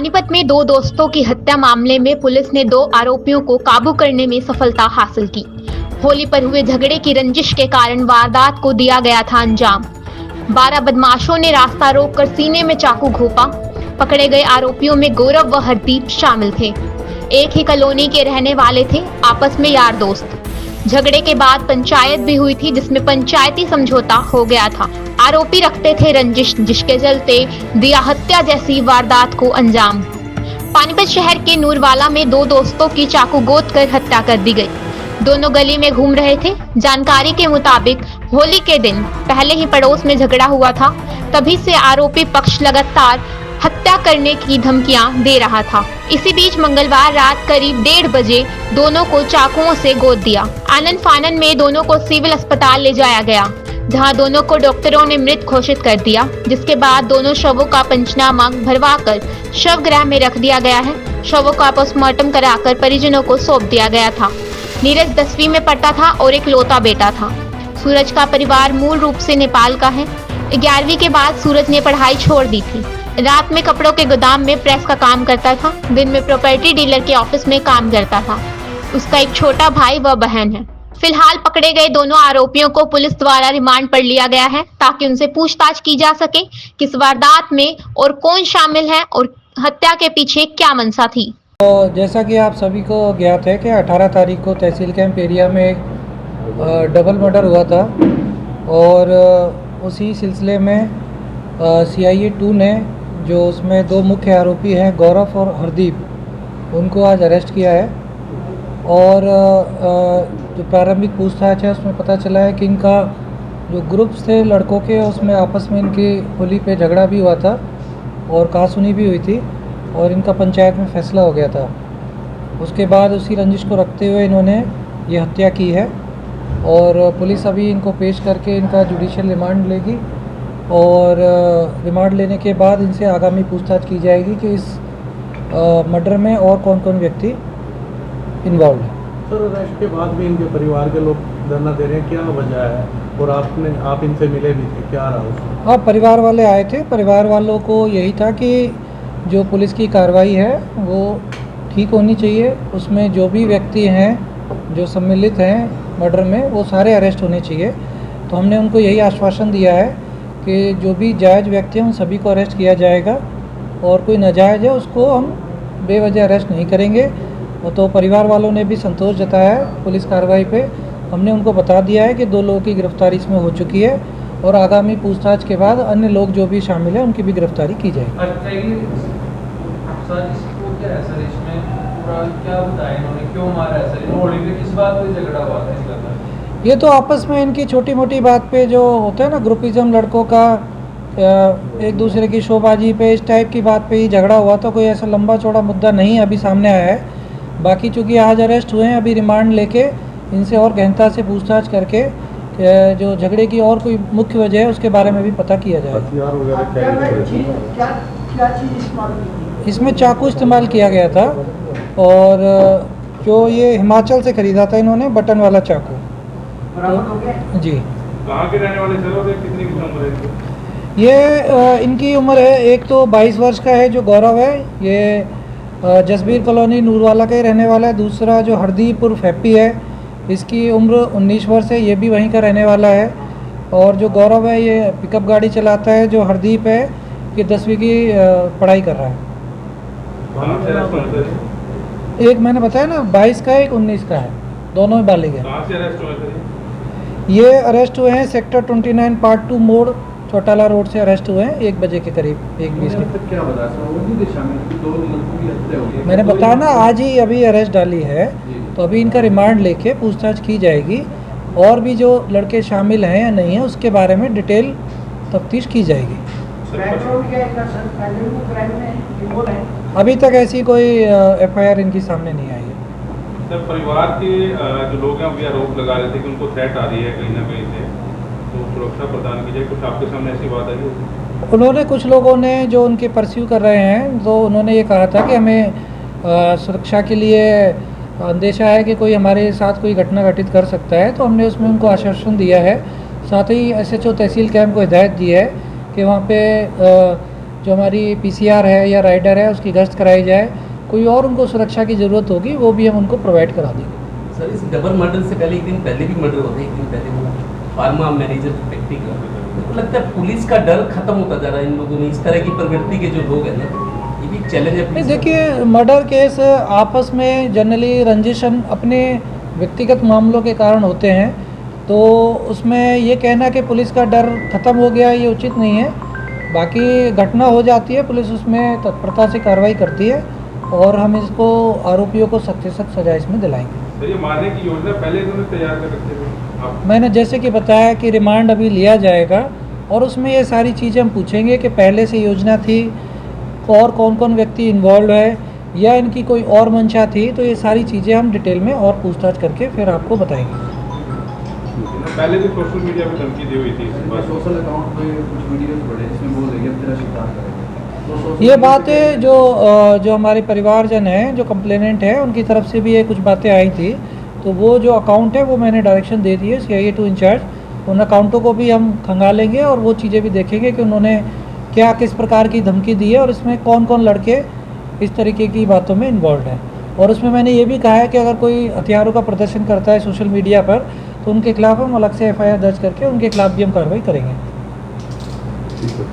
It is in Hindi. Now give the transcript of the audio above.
पानीपत में दो दोस्तों की हत्या मामले में पुलिस ने 2 आरोपियों को काबू करने में सफलता हासिल की। होली पर हुए झगड़े की रंजिश के कारण वारदात को दिया गया था अंजाम। 12 बदमाशों ने रास्ता रोककर सीने में चाकू घोंपा। पकड़े गए आरोपियों में गौरव व हरदीप शामिल थे। एक ही कॉलोनी के रहने वाले थे, आपस में यार दोस्त। झगड़े के बाद पंचायत भी हुई थी, जिसमें पंचायती समझौता हो गया था। आरोपी रखते थे रंजिश, जिसके चलते दिया हत्या जैसी वारदात को अंजाम। पानीपत शहर के नूरवाला में 2 दोस्तों की चाकू गोद कर हत्या कर दी गई। दोनों गली में घूम रहे थे। जानकारी के मुताबिक होली के दिन पहले ही पड़ोस में झगड़ा हुआ था, तभी से आरोपी पक्ष लगातार हत्या करने की धमकियां दे रहा था। इसी बीच मंगलवार रात करीब 1:30 बजे दोनों को चाकुओं से गोद दिया। आनन फानन में दोनों को सिविल अस्पताल ले जाया गया, जहां दोनों को डॉक्टरों ने मृत घोषित कर दिया, जिसके बाद दोनों शवों का पंचनामा भरवाकर शवगृह में रख दिया गया है। शवों का पोस्टमार्टम कराकर परिजनों को सौंप दिया गया था। नीरज 10वीं में पढ़ता था और एक लौता बेटा था। सूरज का परिवार मूल रूप से नेपाल का है। 11वीं के बाद सूरज ने पढ़ाई छोड़ दी थी। रात में कपड़ों के गोदाम में प्रेस का काम करता था, दिन में प्रॉपर्टी डीलर के ऑफिस में काम करता था। उसका एक छोटा भाई व बहन है। फिलहाल पकड़े गए दोनों आरोपियों को पुलिस द्वारा रिमांड पर लिया गया है, ताकि उनसे पूछताछ की जा सके किस वारदात में और कौन शामिल है और हत्या के पीछे क्या मंशा थी। तो जैसा कि आप सभी को ज्ञात है कि 18 तारीख को तहसील कैंप एरिया में एक डबल मर्डर हुआ था और उसी सिलसिले में CIA 2 ने जो उसमें 2 मुख्य आरोपी हैं गौरव और हरदीप, उनको आज अरेस्ट किया है। और जो प्रारंभिक पूछताछ है उसमें पता चला है कि इनका जो ग्रुप्स थे लड़कों के, उसमें आपस में इनकी होली पे झगड़ा भी हुआ था और कहासुनी भी हुई थी और इनका पंचायत में फैसला हो गया था। उसके बाद उसी रंजिश को रखते हुए इन्होंने ये हत्या की है और पुलिस अभी इनको पेश करके इनका जुडिशियल रिमांड लेगी और रिमांड लेने के बाद इनसे आगामी पूछताछ की जाएगी कि इस मर्डर में और कौन कौन व्यक्ति इन्वॉल्व है। सर, अरेस्ट के बाद भी इनके परिवार के लोग धरना दे रहे हैं, क्या वजह है? और आप इनसे मिले भी थे, क्या रहा उसमें? हाँ, परिवार वाले आए थे। परिवार वालों को यही था कि जो पुलिस की कार्रवाई है वो ठीक होनी चाहिए। उसमें जो भी व्यक्ति हैं जो सम्मिलित हैं मर्डर में, वो सारे अरेस्ट होने चाहिए। तो हमने उनको यही आश्वासन दिया है कि जो भी जायज़ व्यक्ति हैं उन सभी को अरेस्ट किया जाएगा और कोई नाजायज़ है उसको हम बेवजह अरेस्ट नहीं करेंगे। तो परिवार वालों ने भी संतोष जताया है पुलिस कार्रवाई पे। हमने उनको बता दिया है कि 2 लोगों की गिरफ्तारी इसमें हो चुकी है और आगामी पूछताछ के बाद अन्य लोग जो भी शामिल हैं उनकी भी गिरफ्तारी की जाएगी। ये तो आपस में इनकी छोटी मोटी बात पे जो होता है ना, ग्रुपिज्म लड़कों का, एक दूसरे की शोबाजी पे, इस टाइप की बात पे ही झगड़ा हुआ। तो कोई ऐसा लंबा चौड़ा मुद्दा नहीं अभी सामने आया है। बाकी चूँकि आज अरेस्ट हुए हैं, अभी रिमांड लेके इनसे और गहनता से पूछताछ करके जो झगड़े की और कोई मुख्य वजह है उसके बारे में भी पता किया जाएगा। इसमें चाकू इस्तेमाल किया गया था और जो ये हिमाचल से ख़रीदा था इन्होंने, बटन वाला चाकू। तो जी, कहाँ के रहने वाले सर और कितनी की उम्र है? ये इनकी उम्र है, एक तो 22 वर्ष का है जो गौरव है, ये जसबीर कॉलोनी नूरवाला का ही रहने वाला है। दूसरा जो हरदीप उर्फ हैप्पी है, इसकी उम्र 19 वर्ष है, ये भी वहीं का रहने वाला है। और जो गौरव है ये पिकअप गाड़ी चलाता है। जो हरदीप है ये 10वीं की पढ़ाई कर रहा है। एक मैंने बताया ना, 22 का है, एक 19 का है, दोनों ही बालिग हैं। कहाँ से अरेस्ट हुए थे? ये अरेस्ट हुए हैं सेक्टर 29 पार्ट 2 मोड़ चौटाला रोड से अरेस्ट हुए हैं 1 बजे के करीब, 1:20 के। क्या बता दिशा में 2 लड़कों की हत्या हुई? मैंने बताया ना, आज ही अभी अरेस्ट डाली है, तो अभी इनका रिमांड लेके पूछताछ की जाएगी और भी जो लड़के शामिल हैं या नहीं है उसके बारे में डिटेल तफ्तीश की जाएगी। अभी तक ऐसी कोई FIR इनकी सामने नहीं आई है। सर, परिवार के जो लोग हैं वो आरोप लगा रहे थे कि उनको थ्रेट आ रही है कहीं ना कहीं से, तो सुरक्षा प्रदान की जाए। कुछ आपके सामने ऐसी बात आई है? उन्होंने, कुछ लोगों ने जो उनके परस्यू कर रहे हैं, तो उन्होंने ये कहा था कि हमें सुरक्षा के लिए अंदेशा है कि कोई हमारे साथ कोई घटना घटित कर सकता है। तो हमने उसमें उनको आश्वासन दिया है। साथ ही SHO तहसील कैंप को हिदायत दी है कि वहाँ पे जो हमारी पीसीआर है या राइडर है उसकी गश्त कराई जाए। कोई और उनको सुरक्षा की ज़रूरत होगी वो भी हम उनको प्रोवाइड करा देंगे। सर इस डबल मर्डर से पहले एक दिन पहले भी मर्डर होते हैं, एक दिन पहले वो फार्मा मैनेजर फैक्ट्री का। मुझे लगता है पुलिस का डर खत्म होता जा रहा है इन लोगों में, इस तरह की प्रवृत्ति के जो लोग हैं ना, ये भी चैलेंज है नहीं पुलिस का। देखिए, मर्डर केस आपस में जनरली रंजिशन अपने व्यक्तिगत मामलों के कारण होते हैं, तो उसमें ये कहना कि पुलिस का डर ख़त्म हो गया ये उचित नहीं है। बाकी घटना हो जाती है, पुलिस उसमें तत्परता से कार्रवाई करती है और हम इसको आरोपियों को सख्त से सख्त सजा इसमें दिलाएंगे। सर ये मारने की योजना पहले इन्होंने तैयार कर रखी थी आप? मैंने जैसे कि बताया कि रिमांड अभी लिया जाएगा और उसमें ये सारी चीज़ें हम पूछेंगे कि पहले से योजना थी और कौन कौन व्यक्ति इन्वॉल्व है या इनकी कोई और मंशा थी, तो ये सारी चीज़ें हम डिटेल में और पूछताछ करके फिर आपको बताएंगे। पहले भी सोशल मीडिया पे धमकी दी हुई थी इस बात की। सोशल अकाउंट पे कुछ वीडियोस पड़े जिसमें बोल रही है तेरा शिकार करेंगे, तो सोशल ये मीडिया बातें जो हमारे परिवारजन हैं, जो कंप्लेनेंट हैं, उनकी तरफ से भी ये कुछ बातें आई थी, तो वो जो अकाउंट है वो मैंने डायरेक्शन दे दी है CIA 2 इंचार्ज, उन अकाउंटों को भी हम खंगालेंगे और वो चीज़ें भी देखेंगे कि उन्होंने क्या किस प्रकार की धमकी दी है और इसमें कौन कौन लड़के इस तरीके की बातों में इन्वॉल्व हैं। और उसमें मैंने ये भी कहा है कि अगर कोई हथियारों का प्रदर्शन करता है सोशल मीडिया पर तो उनके खिलाफ हम अलग से FIR दर्ज करके उनके खिलाफ भी हम कार्रवाई करेंगे। ठीक है।